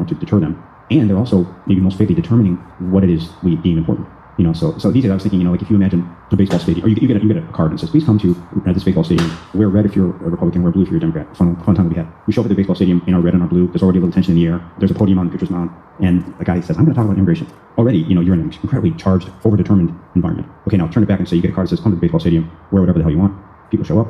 more to deter them. And they're also maybe most faithfully determining what it is we deem important. So these days I was thinking, like if you imagine a baseball stadium, or you get a card and says, please come to this baseball stadium, wear red if you're a Republican, wear blue if you're a Democrat. Fun time we had. We show up at the baseball stadium in our red and our blue. There's already a little tension in the air. There's a podium on the pitcher's mound, and the guy says, I'm going to talk about immigration. Already, you're in an incredibly charged, overdetermined environment. Okay, now turn it back and say you get a card that says, come to the baseball stadium, wear whatever the hell you want. People show up.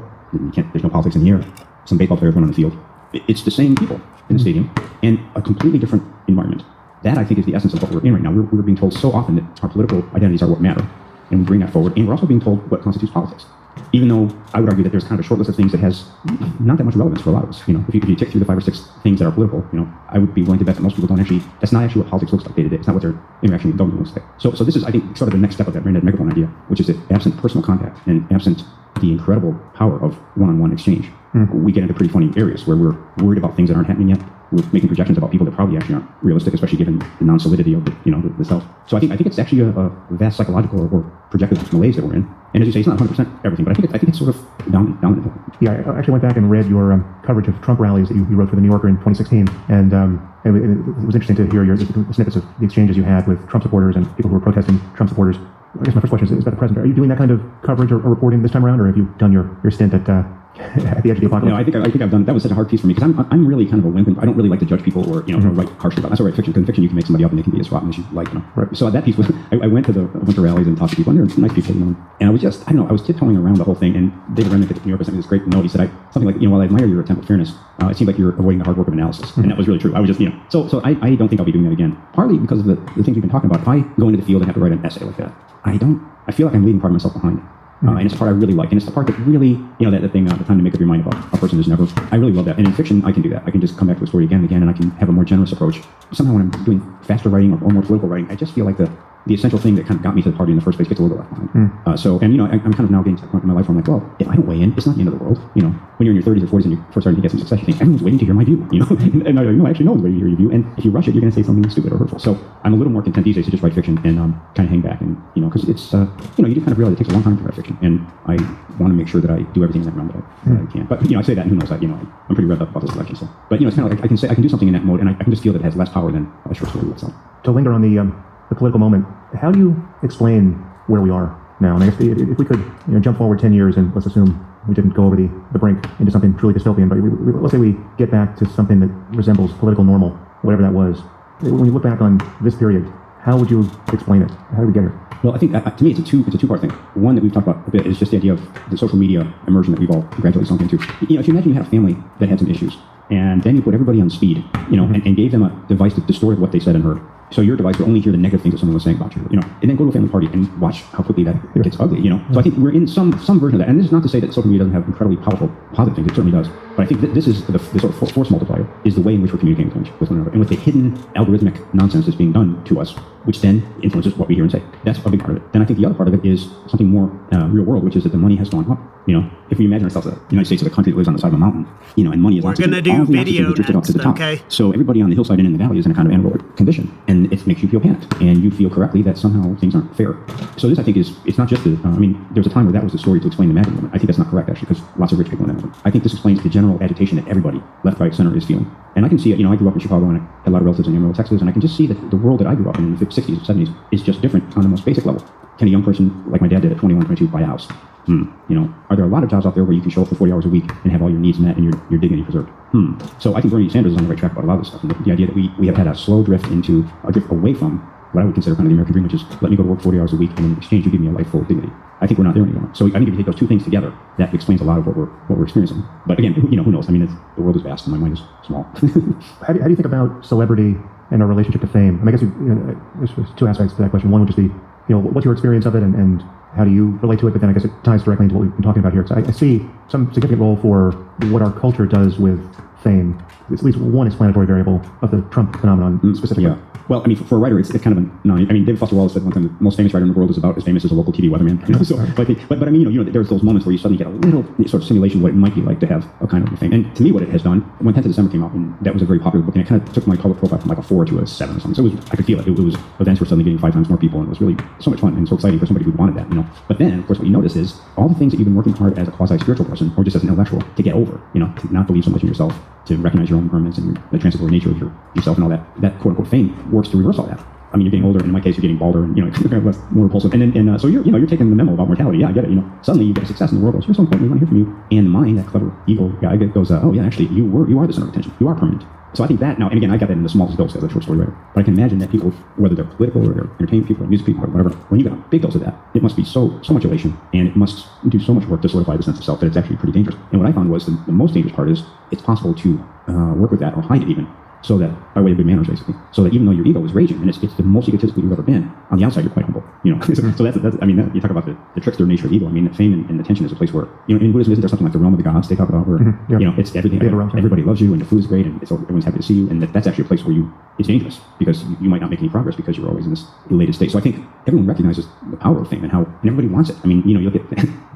There's no politics in the air. Some baseball players went on the field. It's the same people in the stadium and a completely different environment. That, I think, is the essence of what we're in right now. We're being told so often that our political identities are what matter, and we bring that forward. And we're also being told what constitutes politics. Even though I would argue that there's kind of a short list of things that has not that much relevance for a lot of us. If you tick through the 5 or 6 things that are political, I would be willing to bet that most people that's not actually what politics looks like day to day. It's not what their interaction with government looks like. So this is, I think, sort of the next step of that granddad megaphone idea, which is that absent personal contact and absent the incredible power of one-on-one exchange, we get into pretty funny areas where we're worried about things that aren't happening yet. We're making projections about people that probably actually aren't realistic, especially given the non-solidity of the self. So I think it's actually a vast psychological or projective malaise that we're in. And as you say, it's not 100% everything, but I think it's sort of dominant. Yeah, I actually went back and read your coverage of Trump rallies that you wrote for the New Yorker in 2016, and it was interesting to hear your snippets of the exchanges you had with Trump supporters and people who were protesting Trump supporters. I guess my first question is about the president. Are you doing that kind of coverage or reporting this time around, or have you done your stint at the edge of the apocalypse? No, I think I've done. That was such a hard piece for me because I'm really kind of a wimp, and I don't really like to judge people or write harshly about. That's all right, fiction. Because in fiction you can make somebody up and they can be as rotten as you like. Right. So that piece was I went to a bunch of rallies and talked to people, and they're nice people, and I was just I was tiptoeing around the whole thing. And David Remnick at the New Yorker sent me this great note. He said something like, while I admire your attempt at fairness, it seemed like you're avoiding the hard work of analysis, and that was really true. I was just so I don't think I'll be doing that again. Partly because of the things we've been talking about. If I go into the field and have to write an essay like that, I feel like I'm leaving part of myself behind. And it's the part I really like. And it's the part that really, that thing, the time to make up your mind about a person is never. I really love that. And in fiction, I can do that. I can just come back to a story again and again, and I can have a more generous approach. Somehow when I'm doing faster writing or more political writing, I just feel like the essential thing that kind of got me to the party in the first place gets a little left behind. I'm kind of now getting to the point in my life where I'm like, well, if I don't weigh in, it's not the end of the world. When you're in your 30s or 40s and you're first starting to get some success, you think everyone's waiting to hear my view. And actually no one's waiting to hear your view. And if you rush it, you're going to say something stupid or hurtful. So I'm a little more content these days to just write fiction and kind of hang back and because it's you do kind of realize it takes a long time to write fiction, and I want to make sure that I do everything in that realm that I can. But I say that, and who knows that I'm pretty revved up about this election. So, but it's kind of like I can do something in that mode, and I can just feel that it has less power than a short story itself. To linger on the political moment, how do you explain where we are now? And I guess if we could jump forward 10 years and let's assume we didn't go over the brink into something truly dystopian, but let's say we get back to something that resembles political normal, whatever that was. When you look back on this period, how would you explain it? How did we get here? Well, I think to me it's a two-part thing. One that we've talked about a bit is just the idea of the social media immersion that we've all gradually sunk into. If you imagine you had a family that had some issues, and then you put everybody on speed, and gave them a device that distorted what they said and heard. So your device would only hear the negative things that someone was saying about you, and then go to a family party and watch how quickly that gets ugly, So I think we're in some version of that. And this is not to say that social media doesn't have incredibly powerful positive things. It certainly does. But I think that this is the sort of force multiplier is the way in which we're communicating with one another, and with the hidden algorithmic nonsense that's being done to us, which then influences what we hear and say. That's a big part of it. Then I think the other part of it is something more real world, which is that the money has gone up. If we imagine ourselves the United States as a country that lives on the side of a mountain, and money is we're going to do video next, okay? So everybody on the hillside and in the valley is in a kind of anaerobic condition, and it makes you feel panicked, and you feel correctly that somehow things aren't fair. So this, I think, it's not just there's a time where that was the story to explain the MAGA movement. I think that's not correct, actually, because lots of rich people in that movement. I think this explains the general agitation that everybody, left, right, center, is feeling. And I can see it, I grew up in Chicago, and I had a lot of relatives in Amarillo, Texas, and I can just see that the world that I grew up in the 60s and 70s is just different on the most basic level. Can a young person, like my dad did at 21, 22, buy a house? Are there a lot of jobs out there where you can show up for 40 hours a week and have all your needs met and your dignity preserved? So I think Bernie Sanders is on the right track about a lot of this stuff. And the idea that we have had a slow drift away from what I would consider kind of the American dream, which is let me go to work 40 hours a week and in exchange you give me a life full of dignity. I think we're not there anymore. So I think if you take those two things together, that explains a lot of what we're experiencing. But again, who knows? The world is vast and my mind is small. How do you think about celebrity and our relationship to fame? I guess there's two aspects to that question. One would just be, what's your experience of it and how do you relate to it? But then I guess it ties directly into what we've been talking about here. So I see some significant role for what our culture does with fame. It's at least one explanatory variable of the Trump phenomenon specifically. Yeah. Well, for a writer, it's kind of a David Foster Wallace said one time the most famous writer in the world is about as famous as a local TV weatherman. So, there's those moments where you suddenly get a little sort of simulation of what it might be like to have a kind of thing. And to me, what it has done, when 10th of December came out, and that was a very popular book, and it kind of took my public profile from like a 4 to a 7 or something. So I could feel it. It was events were suddenly getting 5 times more people, and it was really so much fun and so exciting for somebody who wanted that. But then, of course, what you notice is all the things that you've been working hard as a quasi-spiritual person or just as an intellectual to get over. To not believe so much in yourself, to recognize your own impermanence and the transitory nature of yourself and all that. That quote unquote fame works to reverse all that. I mean, you're getting older, and in my case, you're getting balder, and less, more repulsive. So you're taking the memo about mortality. Yeah, I get it. Suddenly you get success, and the world goes, "You're so important. We want to hear from you." And the mind, that clever ego guy, goes, "Oh yeah, actually, you are the center of attention. You are permanent." So I think that now, and again, I got that in the smallest dose as a short story writer. But I can imagine that people, whether they're political or they're entertainment people or music people or whatever, when you get a big dose of that, it must be so much elation, and it must do so much work to solidify the sense of self that it's actually pretty dangerous. And what I found was the most dangerous part is it's possible to work with that or hide it even. So that, by way of good manners, basically, so that even though your ego is raging, and it's the most egotistical you've ever been, on the outside you're quite humble. So that's I mean, you talk about the trickster nature of ego. I mean, fame and attention is a place where, in Buddhism, isn't there something like the realm of the gods they talk about, where it's everything, everybody loves you, and the food is great, and everyone's happy to see you, and that's actually a place where it's dangerous because you might not make any progress because you're always in this elated state. So I think everyone recognizes the power of fame and everybody wants it. I mean, you'll get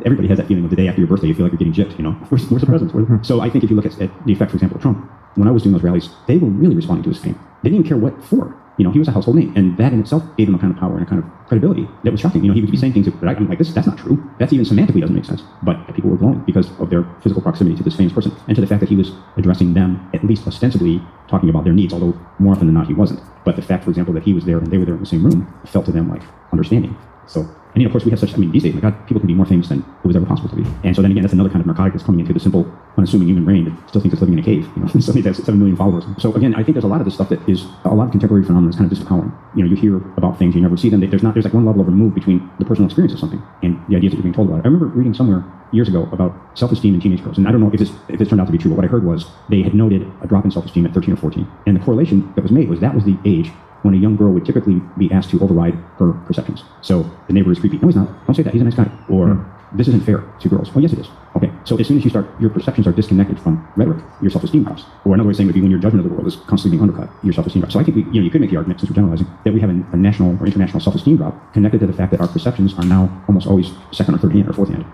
everybody has that feeling of the day after your birthday, you feel like you're getting gypped. Where's the presents? So I think if you look at the effect, for example, of Trump. When I was doing those rallies, they were really responding to his fame. They didn't even care what for. He was a household name, and that in itself gave him a kind of power and a kind of credibility that was shocking. He would be saying things that I'm like, that's not true. That's even semantically doesn't make sense. But people were blown because of their physical proximity to this famous person and to the fact that he was addressing them, at least ostensibly talking about their needs, although more often than not he wasn't. But the fact, for example, that he was there and they were there in the same room felt to them like understanding. So, and of course we have these days, my God, people can be more famous than it was ever possible to be. And so then again, that's another kind of narcotic that's coming into the simple, unassuming human brain that still thinks it's living in a cave. Somebody that's 7 million followers. So again, I think there's a lot of this stuff that is a lot of contemporary phenomena that's kind of disempowering. You hear about things, you never see them. There's like one level of remove between the personal experience of something and the ideas that you're being told about it. I remember reading somewhere years ago about self-esteem in teenage girls, and I don't know if this turned out to be true, but what I heard was they had noted a drop in self-esteem at 13 or 14. And the correlation that was made was that was the age when a young girl would typically be asked to override her perceptions. So the neighbor is creepy. No, he's not. Don't say that. He's a nice guy. Or this isn't fair to girls. Oh, yes, it is. Okay. So as soon as your perceptions are disconnected from rhetoric, your self-esteem drops. Or another way of saying would be when your judgment of the world is constantly being undercut, your self-esteem drops. So I think you could make the argument, since we're generalizing, that we have a national or international self-esteem drop connected to the fact that our perceptions are now almost always second or third hand or fourth hand.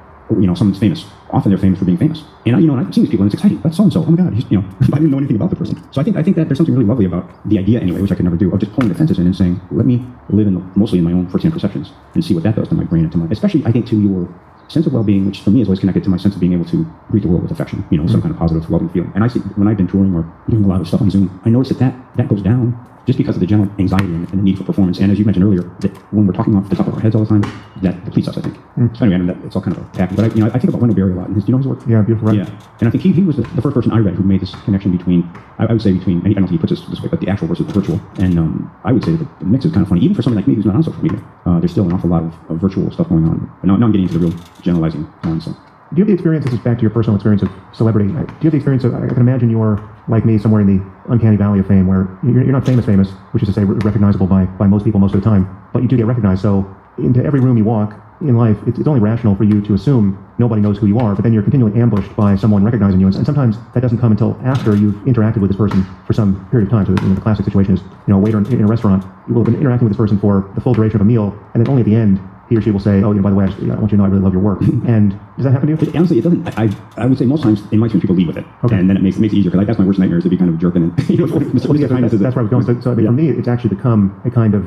Someone's famous. Often they're famous for being famous. And I've seen these people and it's exciting. That's so-and-so. Oh my God. I didn't know anything about the person. So I think that there's something really lovely about the idea anyway, which I could never do, of just pulling the fences in and saying, let me live mostly in my own first-hand perceptions and see what that does to my brain and especially I think to your sense of well-being, which for me is always connected to my sense of being able to greet the world with affection, some kind of positive, loving feeling. And I see when I've been touring or doing a lot of stuff on Zoom, I notice that goes down just because of the general anxiety and the need for performance. And as you mentioned earlier, that when we're talking off the top of our heads all the time, that depletes us, I think. So anyway, it's all kind of a package. But I think about Wendell Berry a lot. And do you know his work? Yeah, beautiful. Right? Yeah. And I think he was the first person I read who made this connection between, I would say between, and I don't think he puts this way, but the actual versus the virtual. And I would say that the mix is kind of funny, even for somebody like me who's not on social media. There's still an awful lot of virtual stuff going on. But now I'm getting into the real generalizing one. So. Do you have the experience, this is back to your personal experience of celebrity, do you have the experience of, I can imagine you're like me somewhere in the uncanny valley of fame where you're not famous, which is to say recognizable by most people most of the time, but you do get recognized. So into every room you walk in life, it's only rational for you to assume nobody knows who you are, but then you're continually ambushed by someone recognizing you. And sometimes that doesn't come until after you've interacted with this person for some period of time. So the classic situation is, a waiter in a restaurant, you will have been interacting with this person for the full duration of a meal, and then only at the end, he or she will say, oh, by the way, I want you to know I really love your work. And does that happen to you? Honestly, it doesn't. I would say most times in my experience people lead with it. Okay. And then it makes it easier because that's my worst nightmare is to be kind of jerking and that's where I was going. So for me, it's actually become a kind of,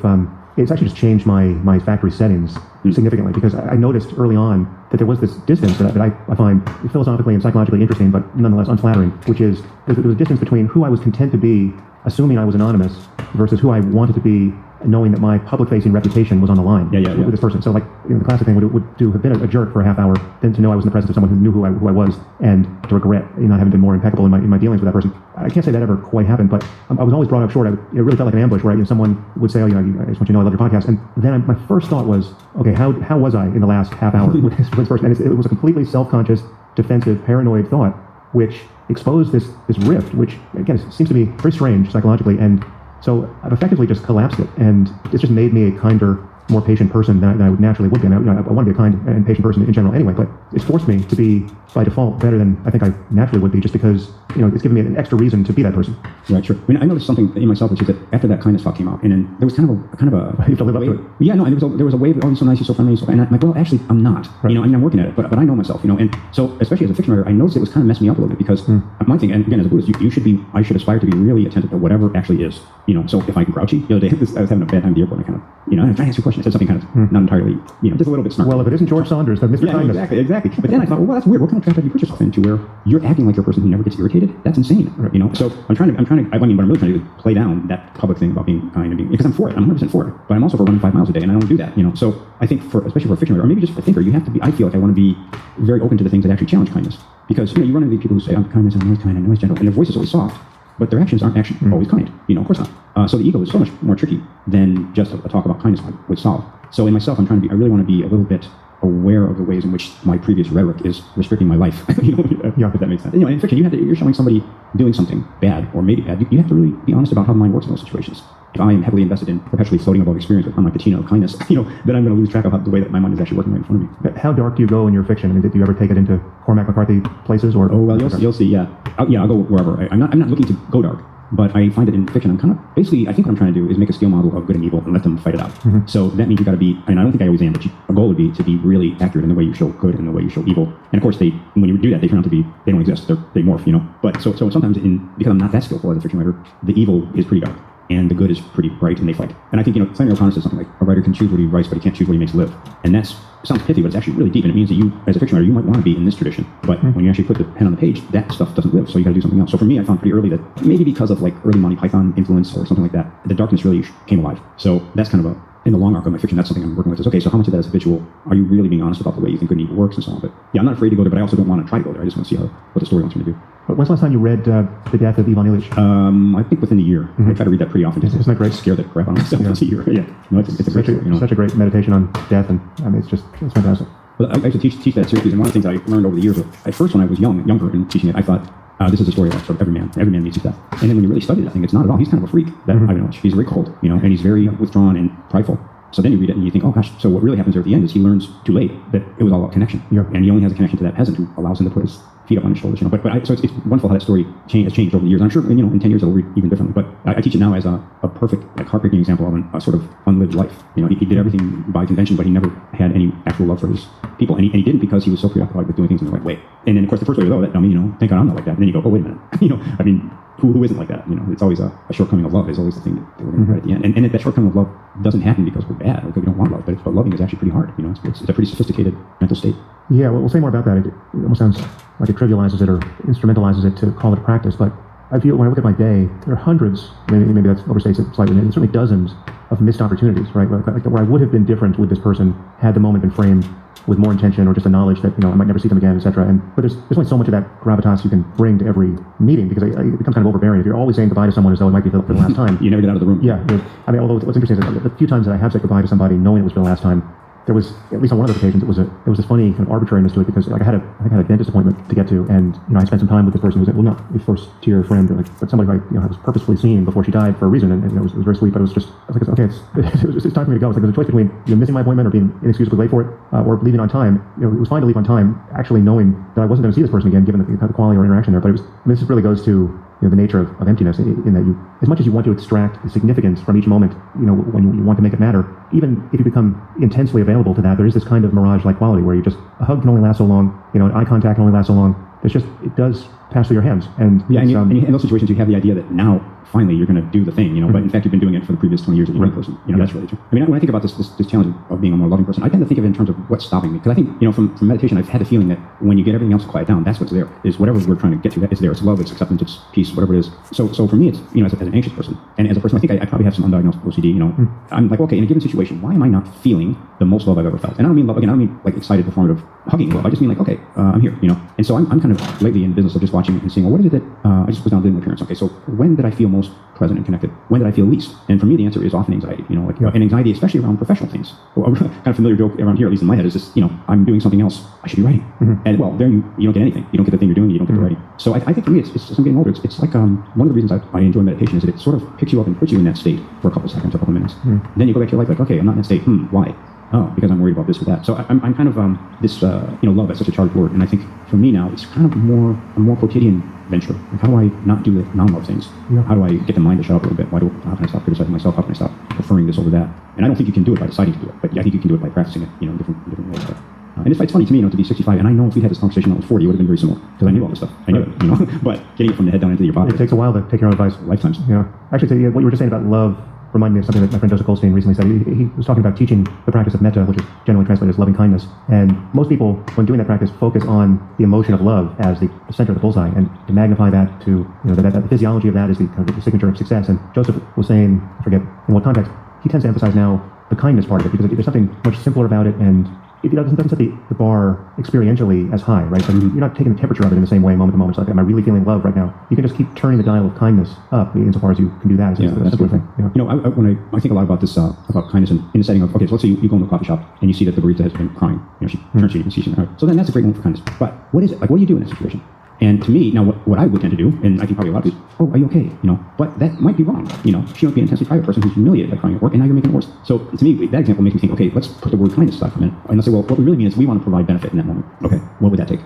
it's actually just changed my factory settings significantly because I noticed early on that there was this distance that I find philosophically and psychologically interesting, but nonetheless unflattering, which is there was a distance between who I was content to be, assuming I was anonymous, versus who I wanted to be, knowing that my public-facing reputation was on the line with this person. So, like, the classic thing would have been a jerk for a half hour, then to know I was in the presence of someone who knew who I was, and to regret not having been more impeccable in my dealings with that person. I can't say that ever quite happened, but I was always brought up short. It really felt like an ambush where someone would say, oh, I just want you to know I love your podcast. And then my first thought was, okay, how was I in the last half hour with this person? And it was a completely self-conscious, defensive, paranoid thought, which exposed this rift, which, again, seems to be very strange psychologically. And so I've effectively just collapsed it, and it's just made me a kinder, more patient person than I naturally would be. I want to be a kind and patient person in general anyway, but it's forced me to be, by default, better than I think I naturally would be, just because, it's given me an extra reason to be that person. Right, sure. I noticed something in myself, which is that after that kindness talk came out, and then there was kind of a you have to live up to it. Yeah, no, and there was a wave of, oh, he's so nice, he's so friendly, and I'm like, well, actually, I'm not. Right. I'm working at it, but I know myself, and so, especially as a fiction writer, I noticed it was kind of messing me up a little bit, because my thing, and again, as a Buddhist, I should aspire to be really attentive to whatever actually is, so if I'm grouchy, the other day, I was having a bad time at the airport, and I kind of You know, and I'm trying to answer your question. I said something kind of not entirely, you know, just a little bit snarky. Well, if it isn't George Saunders, then Mr. Yeah, Kindness. exactly. But then I thought, well, that's weird. What kind of trap have you put yourself into where you're acting like you're a person who never gets irritated? That's insane, you know. So what I'm really trying to do is play down that public thing about being kind and being, because I'm for it. I'm 100% for it. But I'm also for running 5 miles a day, and I don't do that, you know. So I think especially for a fiction writer, or maybe just for a thinker, you have to be. I feel like I want to be very open to the things that actually challenge kindness, because you know you run into these people who say I'm kindness, I'm always kind, I'm always gentle, and their voice is always soft, but their actions aren't actually always kind. You know, of course not. So the ego is so much more tricky than just a talk about kindness would solve. So in myself, I really want to be a little bit aware of the ways in which my previous rhetoric is restricting my life. You know, if that makes sense. You know, in fiction, you're showing somebody doing something bad or maybe bad. You have to really be honest about how the mind works in those situations. If I am heavily invested in perpetually floating above experience with unlike patina of kindness, you know, then I'm going to lose track of the way that my mind is actually working right in front of me. How dark do you go in your fiction? I mean, do you ever take it into Cormac McCarthy places, or? Oh well, you'll see. Yeah, I'll go wherever. I'm not looking to go dark. But I find that in fiction, I'm kind of, basically, I think what I'm trying to do is make a scale model of good and evil and let them fight it out. Mm-hmm. So that means you got to be, and I don't think I always am, but a goal would be to be really accurate in the way you show good and the way you show evil. And of course, when you do that, they turn out to be, they don't exist, they morph, you know. But so sometimes because I'm not that skillful as a fiction writer, the evil is pretty dark and the good is pretty bright and they fight. And I think, you know, Flannery O'Connor says something like, a writer can choose what he writes, but he can't choose what he makes live. And that sounds pithy, but it's actually really deep. And it means that you, as a fiction writer, you might want to be in this tradition. But when you actually put the pen on the page, that stuff doesn't live. So you got to do something else. So for me, I found pretty early that maybe because of like early Monty Python influence or something like that, the darkness really came alive. So that's kind of in the long arc of my fiction, that's something I'm working with is, okay, so how much of that is habitual? Are you really being honest about the way you think good and evil works and so on? But yeah, I'm not afraid to go there, but I also don't want to try to go there. I just want to see what the story wants me to do. But when's the last time you read The Death of Ivan Ilyich? I think within a year. Mm-hmm. I try to read that pretty often. Isn't that great? Scare the crap out of myself once a year. Yeah. No, it's a great story, you know? Such a great meditation on death, and I mean, it's fantastic. Well, I used to teach that series, and one of the things I learned over the years, at first when I was younger and teaching it, I thought, this is a story about sort of every man meets his death. And then when you really study that thing, it's not at all. He's kind of a freak, that Ivan Ilyich. He's very cold, you know, and he's very withdrawn and prideful. So then you read it and you think, oh gosh, so what really happens there at the end is he learns too late that it was all about connection. Yeah. And he only has a connection to that peasant who allows him to put his feet up on his shoulders, you know. So it's wonderful how that story has changed over the years. And I'm sure, you know, in 10 years it'll read even differently. But I teach it now as a perfect, like, heartbreaking example of a sort of unlived life. You know, he did everything by convention, but he never had any actual love for his people. And he didn't because he was so preoccupied with doing things in the right way. And then, of course, the first way was, oh, that dummy, you know, thank God I'm not like that. And then you go, oh, wait a minute. You know, I mean, who isn't like that? You know, it's always a shortcoming of love is always the thing that we're going to right at the end. And that shortcoming of love doesn't happen because we're bad or because we don't want love, but loving is actually pretty hard. You know, it's a pretty sophisticated mental state. Yeah, well, we'll say more about that. It almost sounds like it trivializes it or instrumentalizes it to call it a practice, but I feel when I look at my day, there are hundreds, maybe that overstates it slightly, and certainly dozens of missed opportunities, right? Like where I would have been different with this person had the moment been framed with more intention or just a knowledge that, you know, I might never see them again, etc. But there's only so much of that gravitas you can bring to every meeting because it becomes kind of overbearing. If you're always saying goodbye to someone as though it might be for the last time. You never get out of the room. Yeah. I mean, although what's interesting is that the few times that I have said goodbye to somebody knowing it was for the last time, there was, at least on one of those occasions, there was this funny kind of arbitrariness to it because, like, I think I had a dentist appointment to get to, and, you know, I spent some time with the person who was, well, not a first-tier friend, but somebody who I was purposefully seeing before she died for a reason, and you know, it was very sweet, but it was just, I was like, okay, it's time for me to go. It's like there's a choice between, you know, missing my appointment or being inexcusably late for it, or leaving on time. You know, it was fine to leave on time, actually knowing that I wasn't going to see this person again, given the quality of our interaction there, but this really goes to, you know, the nature of emptiness in that you, as much as you want to extract the significance from each moment, you know, when you want to make it matter, even if you become intensely available to that, there is this kind of mirage-like quality where you just, a hug can only last so long, you know, eye contact can only last so long. It does pass through your hands. And yeah, and in those situations you have the idea that now, finally, you're going to do the thing, you know, but in fact you've been doing it for the previous 20 years as a young person. You know, that's really true. I mean, when I think about this challenge of being a more loving person, I tend to think of it in terms of what's stopping me. Because I think, you know, from meditation, I've had the feeling that when you get everything else quiet down, that's what's there. Is whatever we're trying to get to, that is there. It's love, it's acceptance, it's peace, whatever it is. So for me, it's, you know, as an anxious person, and as a person, I think I probably have some undiagnosed OCD, you know. I'm like, okay, in a given situation, why am I not feeling the most love I've ever felt? And I don't mean love, again, I don't mean like excited, performative, hugging love. I just mean like, okay, I'm here, you know. And so I'm kind of lately in the business of just watching and seeing, well, what is it that, I just was down visiting my parents. Okay, so when did I feel most present and connected? When did I feel least? And for me, the answer is often anxiety, you know, like, and anxiety, especially around professional things. Well, a kind of familiar joke around here, at least in my head, is just, you know, I'm doing something else, I should be writing. And well, there you don't get anything. You don't get the thing you're doing, you don't get the writing. So I think for me, it's as I'm getting older, it's like, one of the reasons I enjoy meditation is that it sort of picks you up and puts you in that state for a couple seconds, a couple minutes. Then you go back to your life like, okay, I'm not in that state. Why? Oh, because I'm worried about this or that. So I'm kind of this you know, love is such a charged word, and I think for me now it's kind of a more quotidian venture. Like, how do I not do the non-love things? Yeah. How do I get the mind to shut up a little bit? How can I stop criticizing myself? How can I stop preferring this over that? And I don't think you can do it by deciding to do it, but I think you can do it by practicing it, you know, in different ways. And it's funny to me, you know, to be 65, and I know if we had this conversation when I was 40, it would have been very similar, because I knew all this stuff. I knew it, you know, but getting it from the head down into your body. It takes a while to take your own advice. Lifetimes. Yeah. Actually, so, what you were just saying about love remind me of something that my friend Joseph Goldstein recently said. He was talking about teaching the practice of metta, which is generally translated as loving kindness. And most people, when doing that practice, focus on the emotion of love as the center of the bullseye, and to magnify that to, you know, that the physiology of that is the kind of the signature of success. And Joseph was saying, I forget in what context, he tends to emphasize now the kindness part of it, because there's something much simpler about it, and it doesn't set the bar experientially as high, right? So you're not taking the temperature of it in the same way moment to moment. It's like, am I really feeling love right now? You can just keep turning the dial of kindness up insofar as you can do that. Yeah, that's a good thing. Yeah. You know, when I think a lot about this, about kindness in the setting of, okay, so let's say you go into a coffee shop and you see that the barista has been crying. You know, she turns to you and sees you. So then that's a great moment for kindness. But what is it? Like, what do you do in that situation? And to me, now what I would tend to do, and I think probably a lot of people, oh, are you okay? You know, but that might be wrong. You know, she might be an intensely private person who's humiliated by crying at work, and now you're making it worse. So to me, that example makes me think, okay, let's put the word kindness aside for a minute, and let's say, well, what we really mean is we want to provide benefit in that moment. Okay, what would that take?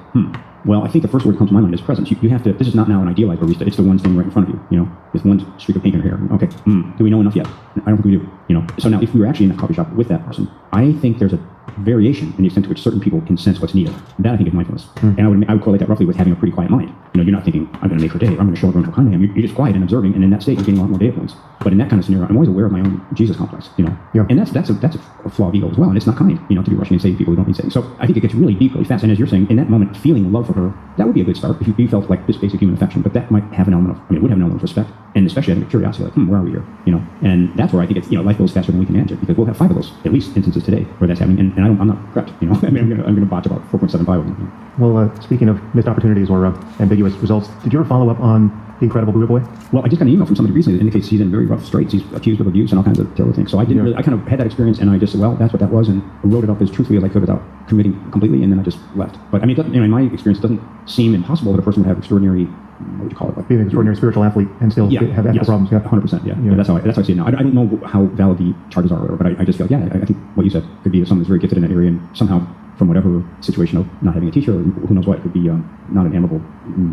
Well, I think the first word that comes to my mind is presence. You have to, this is not now an idealized barista, it's the one standing right in front of you, you know, with one streak of paint in her hair. Okay, do we know enough yet? I don't think we do, you know. So now if we were actually in that coffee shop with that person, I think there's a variation in the extent to which certain people can sense what's needed. That I think is mindfulness. And I would correlate that roughly with having a pretty quiet mind. You know, you're not thinking, I'm going to make her day, or I'm going to show everyone how kind I am. You're just quiet and observing, and in that state, you're getting a lot more data points. But in that kind of scenario, I'm always aware of my own Jesus complex, you know. Yeah. And that's a flaw of ego as well, and it's not kind, you know, to be rushing and saving people who don't need saving. So I think it gets really deep really fast. And as you're saying, in that moment, feeling love for her, that would be a good start if you felt like this basic human affection. But that might have an element of, I mean, it would have an element of respect, and especially having a curiosity, like, where are we here, you know? And that's where I think it's, you know, life goes faster than we can imagine, because we'll have 5 of those at least instances today where that's happening, and I'm not prepped, you know. I mean, I'm going to botch about 4.75 of them. Well, speaking of missed opportunities or ambiguous results, did you ever follow up on the incredible Buddha Boy? Well, I just got an email from somebody recently that indicates he's in very rough straits. He's accused of abuse and all kinds of terrible things. So I didn't really, I kind of had that experience, and I just said, well, that's what that was, and wrote it up as truthfully as I could without committing completely, and then I just left. But I mean, it doesn't, you know, in my experience, it doesn't seem impossible that a person would have extraordinary, what would you call it? Like, being an extraordinary spiritual athlete and still have ethical problems. Yeah, 100%. Yeah. That's how I see it now. I don't know how valid the charges are, or whatever, but I just feel like, I think what you said could be someone who's very gifted in that area, and somehow, from whatever situation of not having a teacher, or who knows what, could be not an amiable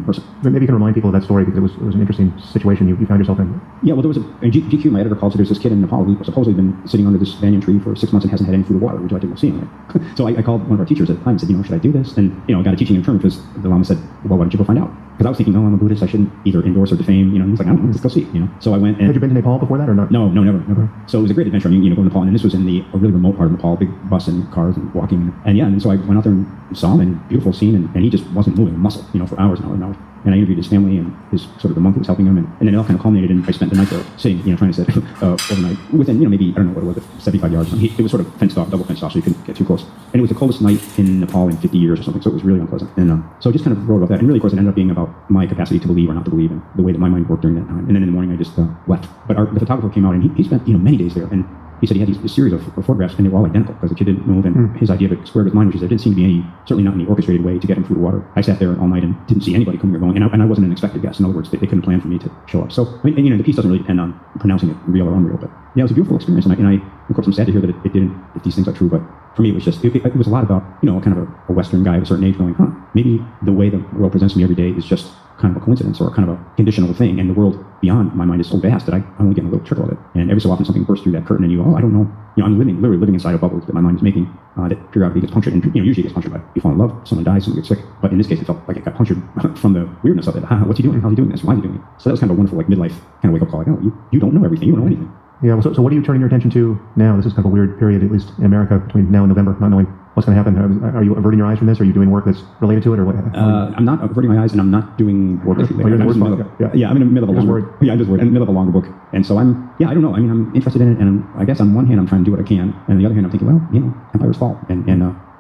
person. Maybe you can remind people of that story, because it was an interesting situation you found yourself in. Yeah, well, there was GQ, my editor, called, so there's this kid in Nepal who supposedly been sitting under this banyan tree for 6 months and hasn't had any food or water. Would you like to go see him? Right? So I called one of our teachers at the time and said, you know, should I do this? And, you know, I got a teaching in turn, because the Lama said, well, why don't you go find out? Because I was thinking, oh, I'm a Buddhist, I shouldn't either endorse or defame, you know. And he's like, I don't know, let's go see, you know. So I went and... Had you been to Nepal before that or not? No, never. So it was a great adventure. I mean, you know, going to Nepal, and this was in a really remote part of Nepal, big bus and cars and walking. And yeah, and so I went out there and saw him, and beautiful scene, and he just wasn't moving a muscle, you know, for hours and hours and hours. And I interviewed his family and his sort of the monk who was helping him, and then it all kind of culminated, and I spent the night there sitting, you know, trying to sit overnight within, you know, maybe, I don't know what it was, 75 yards or something. It was sort of fenced off, double fenced off, so you couldn't get too close. And it was the coldest night in Nepal in 50 years or something, so it was really unpleasant. And so I just kind of wrote about that, and really, of course, it ended up being about my capacity to believe or not to believe, and the way that my mind worked during that time. And then in the morning, I just left. But the photographer came out, and he spent, you know, many days there, and he said he had this series of photographs, and they were all identical, because the kid didn't move, and his idea of it squared with mine, which is there didn't seem to be any, certainly not any orchestrated way to get him food or water. I sat there all night and didn't see anybody coming or going, and I wasn't an expected guest. In other words, they couldn't plan for me to show up. So, I mean, and, you know, the piece doesn't really depend on pronouncing it real or unreal, but yeah, it was a beautiful experience, and I of course, I'm sad to hear that it didn't, if these things are true, but for me, it was just, it was a lot about, you know, kind of a Western guy of a certain age going, maybe the way the world presents me every day is just kind of a coincidence, or kind of a conditional thing, and the world beyond my mind is so vast that I only get a little trickle of it. And every so often something bursts through that curtain, and you go, oh, I don't know. You know, I'm literally living inside a bubble that my mind is making, that periodically gets punctured, and, you know, usually it gets punctured by you fall in love, someone dies, someone gets sick. But in this case, it felt like it got punctured from the weirdness of it. What's he doing? How's he doing this? Why is he doing it? So that was kind of a wonderful, like, midlife kind of wake up call. Like, oh, you don't know everything. You don't know anything. Yeah, well, so what are you turning your attention to now? This is kind of a weird period, at least in America, between now and November, not knowing what's going to happen. Are you averting your eyes from this? Are you doing work that's related to it, or what? I'm not averting my eyes, and I'm not doing work that's related. You're in the work yeah, I'm in the middle of a longer book. Yeah, I'm just worried. I'm in the middle of a longer book. And so I don't know. I mean, I'm interested in it, and I guess on one hand, I'm trying to do what I can, and on the other hand, I'm thinking, well, you know, empires fall. And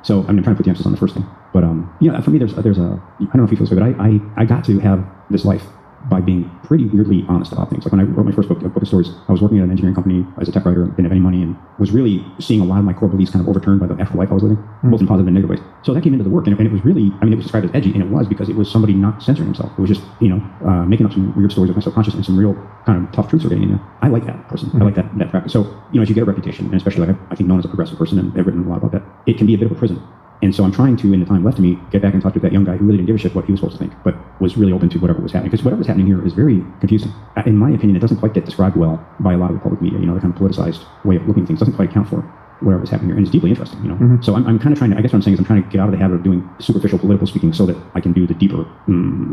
so I'm trying to put the emphasis on the first thing. But, you know, for me, there's a, I don't know if you feel this way, but I got to have this life by being pretty weirdly honest about things. Like when I wrote my first book, A Book of Stories, I was working at an engineering company as a tech writer, didn't have any money, and was really seeing a lot of my core beliefs kind of overturned by the actual life I was living, both in positive and negative ways. So that came into the work, and it was really, I mean, it was described as edgy, and it was because it was somebody not censoring himself. It was just, you know, making up some weird stories of my subconscious, and some real kind of tough truths were getting in there. I like that person. I like that practice. So, you know, as you get a reputation, and especially like I think known as a progressive person, and I've written a lot about that, it can be a bit of a prison. And so I'm trying to, in the time left to me, get back in touch with that young guy who really didn't give a shit what he was supposed to think, but was really open to whatever was happening. Because whatever was happening here is very confusing. In my opinion, it doesn't quite get described well by a lot of the public media. You know, the kind of politicized way of looking at things doesn't quite account for it. whatever is happening here, and it's deeply interesting, So I'm kind of trying to, I guess what I'm saying is I'm trying to get out of the habit of doing superficial political speaking so that I can do the deeper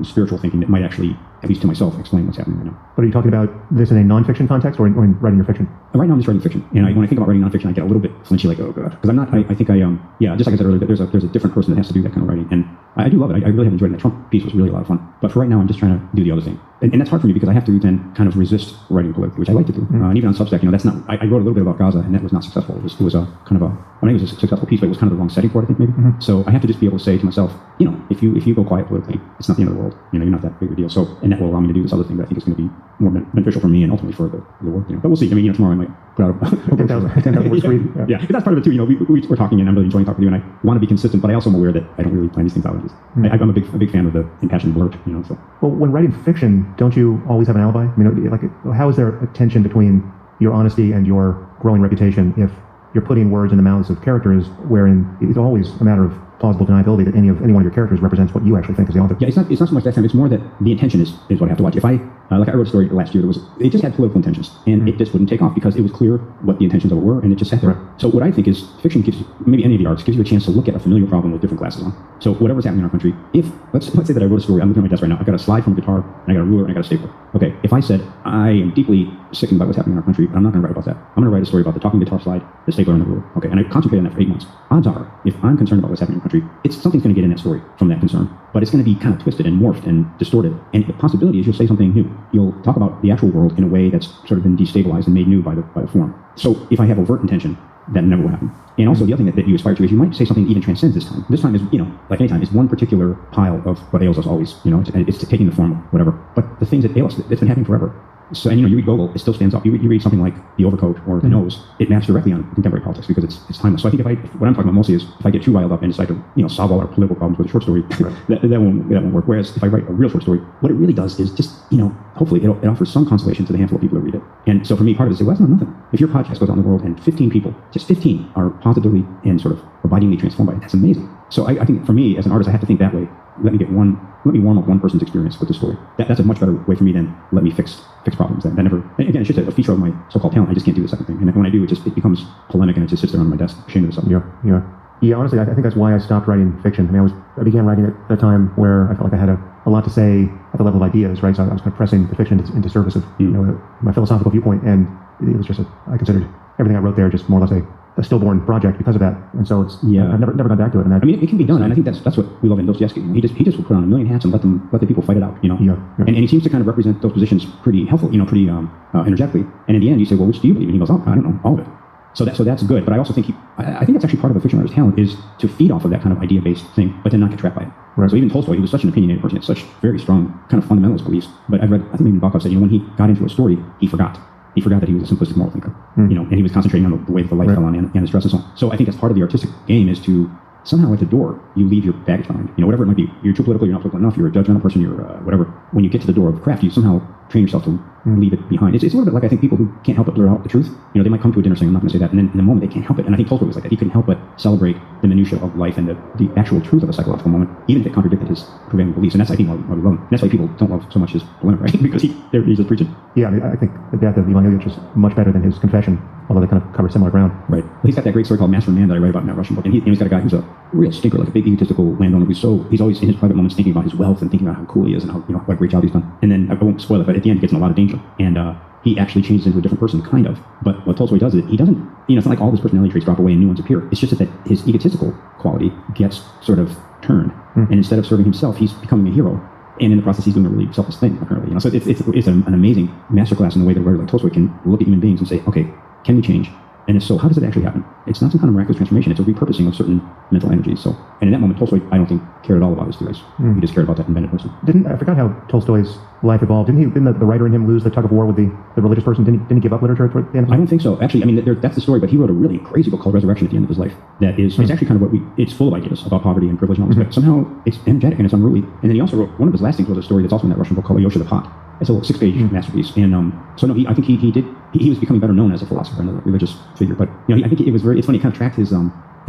spiritual thinking that might actually, at least to myself, explain what's happening right now. But are you talking about this in a nonfiction context or in writing your fiction? Right now I'm just writing fiction, and when I think about writing nonfiction, I get a little bit flinchy, like, oh god, because I'm not. I think just like I said earlier, there's a different person that has to do that kind of writing, and I do love it. I really have enjoyed it. The Trump piece was really a lot of fun, but for right now, I'm just trying to do the other thing, and that's hard for me because I have to then kind of resist writing politically, which I like to do. And even on Substack, that's not. I wrote a little bit about Gaza, and that was not successful. It was a kind of a. I mean, it was a successful piece, but it was kind of the wrong setting for it, I think maybe. So I have to just be able to say to myself, if you go quiet politically, it's not the end of the world. You're not that big of a deal. So, and that will allow me to do this other thing that I think is going to be more beneficial for me and ultimately for the work. But we'll see. I mean, tomorrow I might put out a 10,000 words read. Yeah, because that's part of it too. We're talking, and I'm really enjoying talking with you, and I want to be consistent, but I also am aware that I don't really plan these things out. I'm a big fan of the impassioned blurt. So. Well, when writing fiction, don't you always have an alibi? I mean, how is there a tension between your honesty and your growing reputation if you're putting words in the mouths of characters wherein it's always a matter of plausible deniability that any one of your characters represents what you actually think as the author? Yeah, it's not so much that time. It's more that the intention is what I have to watch. If I I wrote a story last year it just had political intentions, and it just wouldn't take off because it was clear what the intentions of it were, and it just sat there. Right. So what I think is fiction gives you, maybe any of the arts, gives you a chance to look at a familiar problem with different glasses on. So whatever's happening in our country, if let's say that I wrote a story, I'm looking at my desk right now, I've got a slide from a guitar, and I got a ruler, and I got a stapler. Okay, if I said I am deeply sickened by what's happening in our country, but I'm not going to write about that. I'm going to write a story about the talking guitar slide, the stapler, and the ruler. Okay, and I concentrate on that for 8 months. Odds are, if I'm concerned about what's happening in the country, something's going to get in that story from that concern, but it's going to be kind of twisted and morphed and distorted. And the possibility is you'll say something new. You'll talk about the actual world in a way that's sort of been destabilized and made new by the form. So if I have overt intention, that never will happen. And also the other thing that you aspire to is you might say something that even transcends this time. This time is, like any time, is one particular pile of what ails us always. It's taking the form of whatever. But the things that ail us, it's been happening forever. So, and you read Gogol, it still stands up. You read something like The Overcoat or The Nose, it maps directly on contemporary politics because it's timeless. So I think what I'm talking about mostly is if I get too riled up and decide to solve all our political problems with a short story, that won't work. Whereas if I write a real short story, what it really does is just hopefully it offers some consolation to the handful of people that read it. And so for me, part of it is well, that's not nothing. If your podcast goes out in the world and 15 people, just 15, are positively and sort of abidingly transformed by it, that's amazing. So I think for me as an artist, I have to think that way. Let me warm up one person's experience with the story. That's a much better way for me than let me fix problems. That never, and again, it's just a feature of my so-called talent. I just can't do the second thing. And when I do, it becomes polemic and it just sits there on my desk, ashamed of itself. Yeah, honestly, I think that's why I stopped writing fiction. I mean, I began writing at a time where I felt like I had a lot to say at the level of ideas, right? So I was kind of pressing the fiction into service of my philosophical viewpoint, and it was just I considered everything I wrote there just more or less a stillborn project because of that, and so I've never gone back to it. And I mean, it can be done, and I think that's what we love in Dostoevsky. He just would put on a million hats and let the people fight it out, And he seems to kind of represent those positions pretty helpfully, pretty energetically. And in the end, you say, well, which do you believe? And he goes, oh, I don't know, all of it. So that's good. But I also think I think that's actually part of a fiction writer's talent is to feed off of that kind of idea-based thing, but then not get trapped by it. Right. So even Tolstoy, he was such an opinionated person, he had such very strong kind of fundamentalist beliefs. But I think even Bakov said, when he got into a story, he forgot that he was a simplistic moral thinker, and he was concentrating on the way that the light fell on Anna's dress and so on. So I think that's part of the artistic game is to somehow at the door, you leave your baggage behind. Whatever it might be. You're too political, you're not political enough, you're a judgmental person, you're whatever. When you get to the door of craft, you somehow train yourself to leave it behind. It's a little bit like I think people who can't help but blurt out the truth. They might come to a dinner saying, I'm not going to say that, and then in the moment they can't help it. And I think Tolstoy was like that. He couldn't help but celebrate the minutiae of life and the actual truth of a psychological moment, even if it contradicted his prevailing beliefs. And that's, I think, why we love him. And that's why people don't love so much his polemic, right? Because he's just preaching. Yeah, I mean, I think the death of Ivan Ilyich is much better than his confession, although they kind of cover similar ground. Right. Well, he's got that great story called Master and Man that I write about in that Russian book. And he's got a guy who's a real stinker, like a big egotistical landowner he's always in his private moments thinking about his wealth and thinking about how cool he is and how what a great job he's done. And then I won't spoil it, but at the end he gets in a lot of danger. And he actually changes into a different person, kind of. But what Tolstoy does is he doesn't, it's not like all his personality traits drop away and new ones appear. It's just that his egotistical quality gets sort of turned. And instead of serving himself, he's becoming a hero. And in the process, he's doing a really selfless thing, apparently. So it's an amazing masterclass in the way that a writer like Tolstoy can look at human beings and say, okay, can we change? And if so, how does it actually happen? It's not some kind of miraculous transformation. It's a repurposing of certain mental energies. And in that moment, Tolstoy, I don't think, cared at all about his theories. He just cared about that invented person. I forgot how Tolstoy's life evolved. Didn't the writer in him lose the tug of war with the religious person? Didn't he give up literature at the end of his life? I don't think so. Actually, I mean, that's the story, but he wrote a really crazy book called Resurrection at the end of his life. That is, it's actually kind of it's full of ideas about poverty and privilege and all this, but somehow it's energetic and it's unruly. And then he also wrote, one of his last things was a story that's also in that Russian book called Alyosha the Pot. It's a little 6-page masterpiece. And I think he was becoming better known as a philosopher and a religious figure. But I think it's funny, he kind of tracked his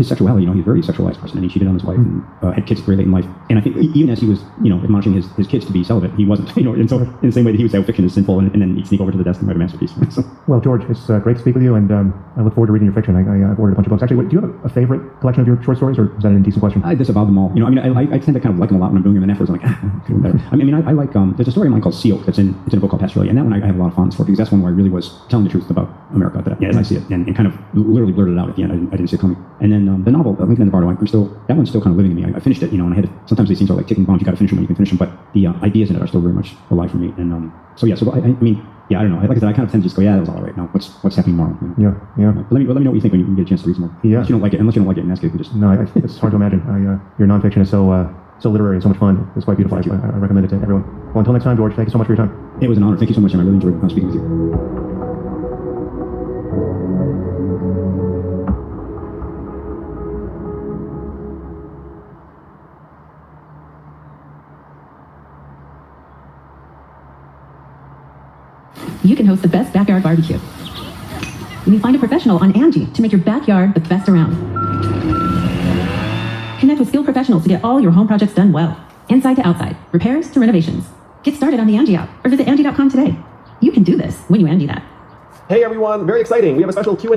sexuality. He's a very sexualized person, and he cheated on his wife and had kids very late in life. And I think even as he was admonishing his kids to be celibate, he wasn't. And so in the same way that he would say fiction is sinful, and then he'd sneak over to the desk and write a masterpiece. So. Well, George, it's great to speak with you, and I look forward to reading your fiction. I've ordered a bunch of books. Actually, do you have a favorite collection of your short stories, or is that an indecent question? I disavow them all. You know, I mean, I tend to kind of like them a lot when I'm doing them, and afterwards I'm like, could have been better. I mean, I like, there's a story of mine called Seal that's in a book called Pastorally, and that one I have a lot of fondness for, because that's one where I really was telling the truth about America as I see it, and kind of literally blurted it out at the end. I didn't see it coming. And then the novel, Lincoln and the Bardo, that one's still kind of living in me. I finished it, you know, and I had sometimes these things are like ticking bombs. You got to finish them when you can finish them, but the ideas in it are still very much alive for me. And so I mean, yeah, I don't know. Like I said, I kind of tend to just go, yeah, that was all right. Now, what's happening tomorrow? You know? Yeah. Let me know what you think when you get a chance to read some more. Yeah. Unless you don't like it, in that case, we just... No, it's hard to imagine. Your nonfiction is so literary and so much fun. It's quite beautiful. I recommend it to everyone. Well, until next time, George, thank you so much for your time. It was an honor. Thank you so much, and I really enjoyed speaking with you. You can host the best backyard barbecue. When you find a professional on Angie to make your backyard the best around. Connect with skilled professionals to get all your home projects done well. Inside to outside, repairs to renovations. Get started on the Angie app or visit Angie.com today. You can do this when you Angie that. Hey everyone, very exciting. We have a special Q&A